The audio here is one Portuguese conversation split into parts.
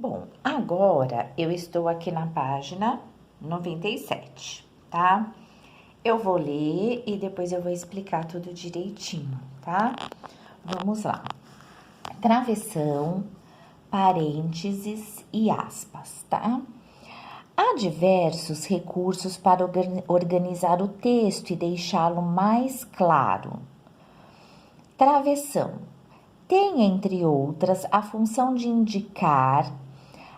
Bom, agora eu estou aqui na página 97, tá? Eu vou ler e depois eu vou explicar tudo direitinho, tá? Vamos lá. Travessão, parênteses e aspas, tá? Há diversos recursos para organizar o texto e deixá-lo mais claro. Travessão tem, entre outras, a função de indicar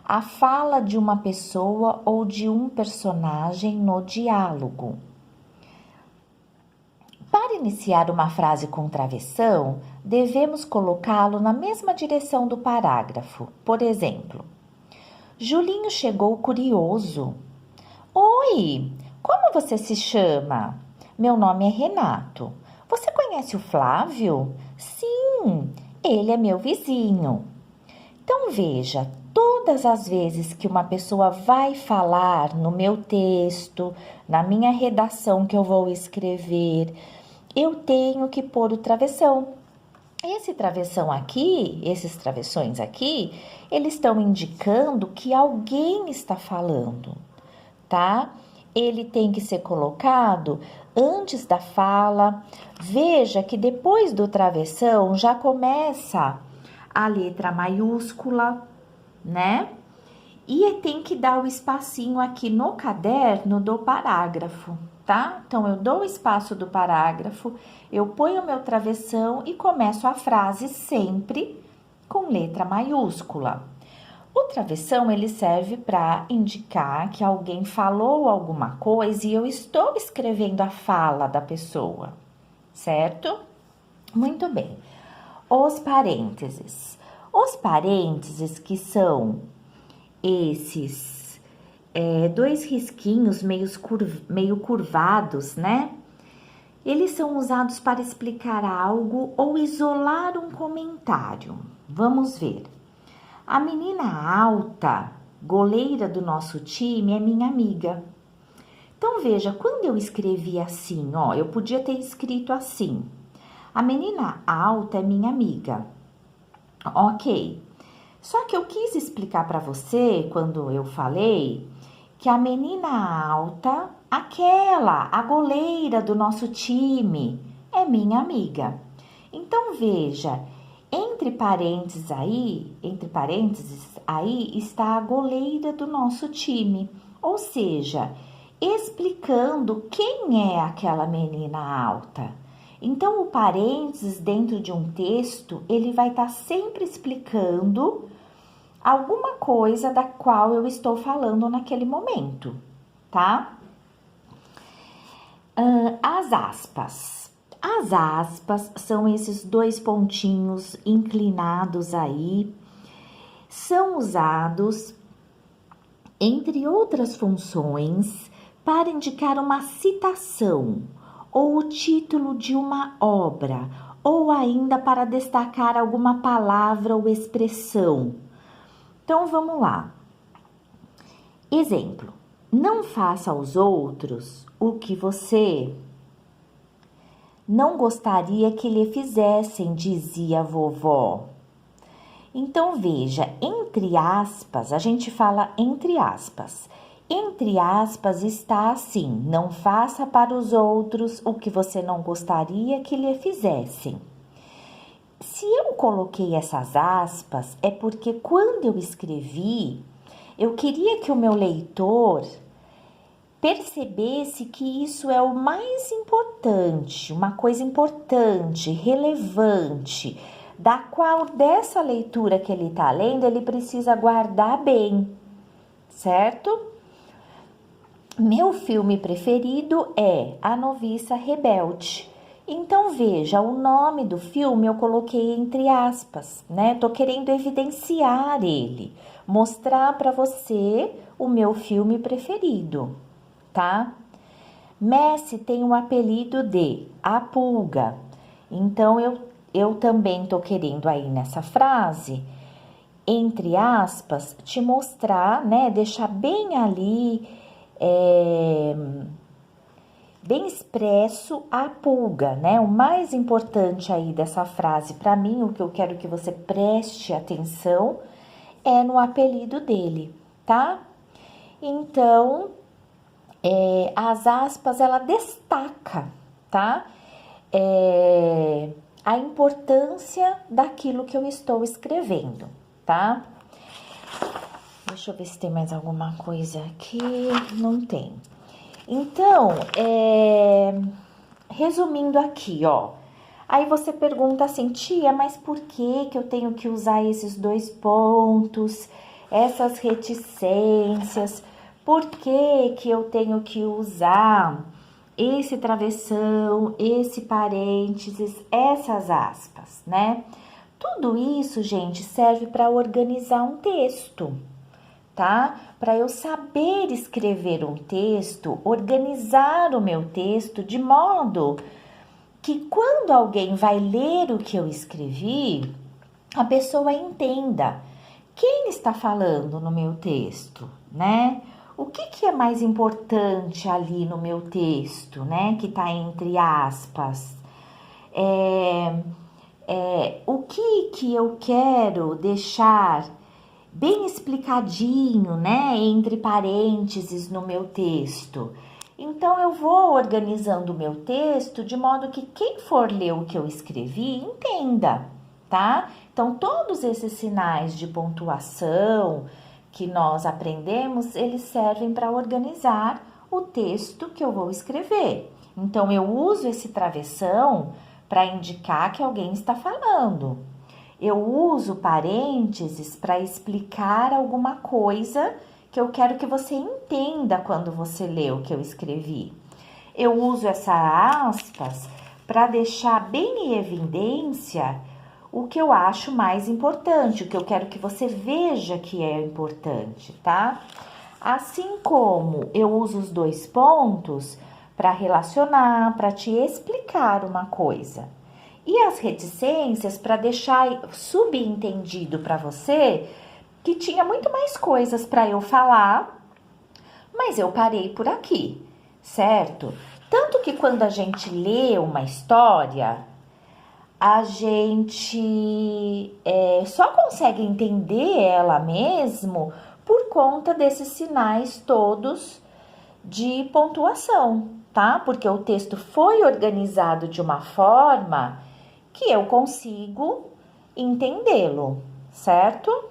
a fala de uma pessoa ou de um personagem no diálogo. Para iniciar uma frase com travessão, devemos colocá-lo na mesma direção do parágrafo. Por exemplo, Julinho chegou curioso. Oi, como você se chama? Meu nome é Renato. Você conhece o Flávio? Sim, ele é meu vizinho. Então veja, todas as vezes que uma pessoa vai falar no meu texto, na minha redação que eu vou escrever, eu tenho que pôr o travessão. Esse travessão aqui, esses travessões aqui, eles estão indicando que alguém está falando, tá? Ele tem que ser colocado antes da fala. Veja que depois do travessão já começa a letra maiúscula, né? E tem que dar o espacinho aqui no caderno do parágrafo, tá? Então, eu dou o espaço do parágrafo, eu ponho o meu travessão e começo a frase sempre com letra maiúscula. O travessão, ele serve para indicar que alguém falou alguma coisa e eu estou escrevendo a fala da pessoa, certo? Muito bem. Os parênteses. Os parênteses que são esses dois risquinhos meio curvados, né? Eles são usados para explicar algo ou isolar um comentário. Vamos ver. A menina alta, goleira do nosso time, é minha amiga. Então, veja, quando eu escrevi assim, ó, eu podia ter escrito assim. A menina alta é minha amiga. Ok. Só que eu quis explicar para você, quando eu falei, que a menina alta, a goleira do nosso time, é minha amiga. Então, veja, entre parênteses aí está a goleira do nosso time. Ou seja, explicando quem é aquela menina alta. Então, o parênteses dentro de um texto, ele vai estar sempre explicando alguma coisa da qual eu estou falando naquele momento, tá? As aspas. As aspas são esses dois pontinhos inclinados aí, são usados, entre outras funções, para indicar uma citação ou o título de uma obra, ou ainda para destacar alguma palavra ou expressão. Então, vamos lá. Exemplo. Não faça aos outros o que você não gostaria que lhe fizessem, dizia a vovó. Então, veja, entre aspas, a gente fala entre aspas. Entre aspas está assim, não faça para os outros o que você não gostaria que lhe fizessem. Se eu coloquei essas aspas, é porque quando eu escrevi, eu queria que o meu leitor percebesse que isso é o mais importante, uma coisa importante, relevante, da qual dessa leitura que ele está lendo, ele precisa guardar bem, certo? Meu filme preferido é A Noviça Rebelde. Então, veja, o nome do filme eu coloquei entre aspas, né? Tô querendo evidenciar ele, mostrar para você o meu filme preferido, tá? Messi tem o apelido de A Pulga. Então, eu também tô querendo aí nessa frase, entre aspas, te mostrar, né? Deixar bem ali, bem expresso a pulga, né? O mais importante aí dessa frase para mim, o que eu quero que você preste atenção, é no apelido dele, tá? Então, as aspas, ela destaca, tá? A importância daquilo que eu estou escrevendo, tá? Deixa eu ver se tem mais alguma coisa aqui. Não tem. Então, resumindo aqui, ó. Aí você pergunta assim, tia, mas por que eu tenho que usar esses 2 pontos, essas reticências? Por que eu tenho que usar esse travessão, esse parênteses, essas aspas, né? Tudo isso, gente, serve para organizar um texto, tá? Para eu saber escrever um texto, organizar o meu texto de modo que quando alguém vai ler o que eu escrevi, a pessoa entenda quem está falando no meu texto, né? O que é mais importante ali no meu texto, né? Que está entre aspas. O que eu quero deixar bem explicadinho, né? Entre parênteses no meu texto. Então, eu vou organizando o meu texto de modo que quem for ler o que eu escrevi entenda, tá? Então, todos esses sinais de pontuação que nós aprendemos, eles servem para organizar o texto que eu vou escrever. Então, eu uso esse travessão para indicar que alguém está falando. Eu uso parênteses para explicar alguma coisa que eu quero que você entenda quando você lê o que eu escrevi. Eu uso essa aspas para deixar bem em evidência o que eu acho mais importante, o que eu quero que você veja que é importante, tá? Assim como eu uso os 2 pontos para relacionar, para te explicar uma coisa. E as reticências para deixar subentendido para você que tinha muito mais coisas para eu falar, mas eu parei por aqui, certo? Tanto que quando a gente lê uma história, a gente só consegue entender ela mesmo por conta desses sinais todos de pontuação, tá? Porque o texto foi organizado de uma forma que eu consigo entendê-lo, certo?